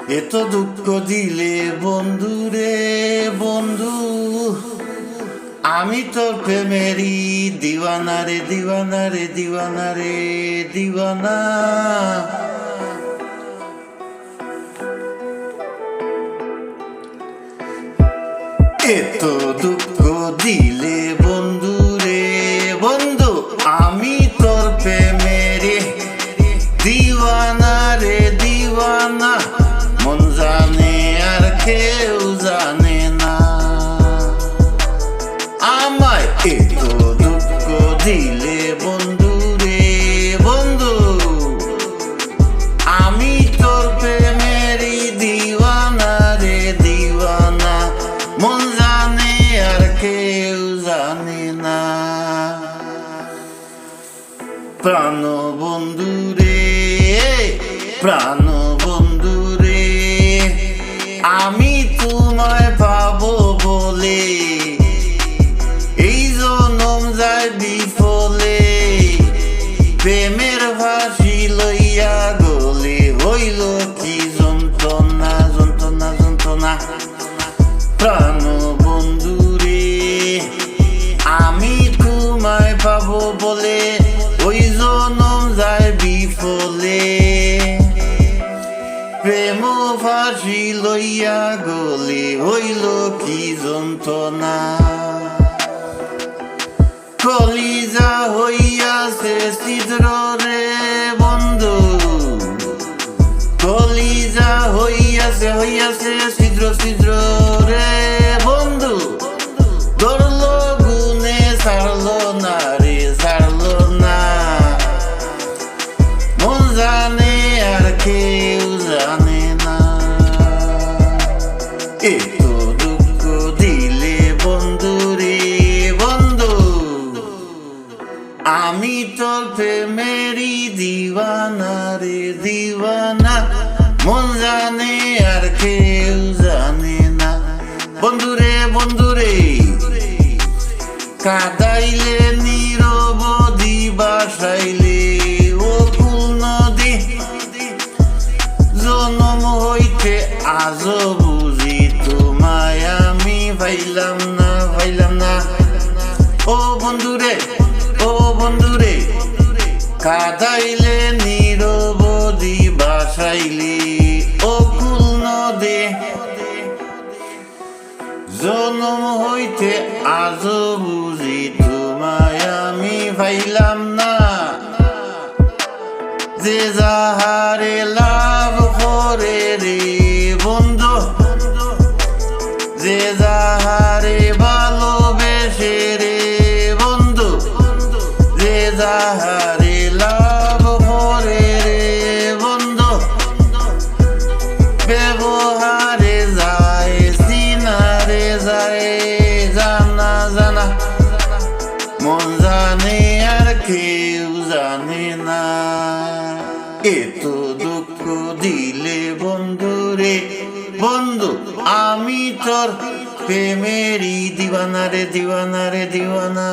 এত দুঃখ দিলে বন্ধু রে বন্ধু, আমি তোর প্রেমেরই দিওয়ানা রে দিওয়ানা রে দিওয়ানা রে দিওয়ানা। এত দুঃখ দিলে বন্ধু রে বন্ধু, আমি তোর প্রেমেরই দিওয়ানা রে দিওয়ানা। মন জানে আর কেউ জানে না আমায়। এত দুঃখ দিলে বন্ধু রে বন্ধু, আমি তোর প্রেমেরই দিওয়ানা রে দিওয়ানা। মন জানে আর কেউ জানে না। প্রাণ বন্ধু রে প্রাণ বন্ধু রে, আমি তোমায় পাবো বলে এই জনম যায় বিফলে। প্রেমের ফাঁসি লইয়া গলে হইল কি যন্ত্রণা যন্ত্রণা যন্ত্রণা। প্রাণ বন্ধু রে, আমি তোমায় পাবো বলে ওই জনম যায় বিফলে। প্রেম ফাঁসি লইয়া গলে হইল কি যন্ত্রণা। কলিজা হইয়াছে ছিদ্র রে বন্ধু, কলিজা হইয়াছে হইয়াছে ছিদ্র ছিদ্র রে বন্ধু। ধরলো গুনে ছাড়লো না রে ছাড়লো না। মন জানে আর কেউ জানে না। এত দুঃখ দিলে বন্ধু রে বন্ধু, আমি তোর প্রেমেরই দিওয়ানা রে দিওয়ানা। মন জানে আর কেউ জানে না। বন্ধু রে বন্ধু রে, কাদাইলে নিরবধি বাসাইলে অকুল নদী। জনম হইতে আজও বুঝি তোমায় আমি পাইলাম না পাইলাম না। ও বন্ধু রে ও বন্ধু রে, কাদাইলে নিরবধি বাসাইলে অকুল নদী। জনম হইতে আজও বুঝি তোমায় আমি পাইলাম না। যে যাহারে লাভ করে রে বন্ধু, যে যাহারে ভালোবেসে রে বন্ধু, যে যাহারে লাভ করে রে বন্ধু, ব্যবহারে যায় সিনারে যায় জানা জানা। মন জানে আর কেউ জানে না। এত দুঃখ দিলে বন্ধু রে বন্ধু, আমি তোর প্রেমেরই দিওয়ানা রে দিওয়ানা রে দিওয়ানা।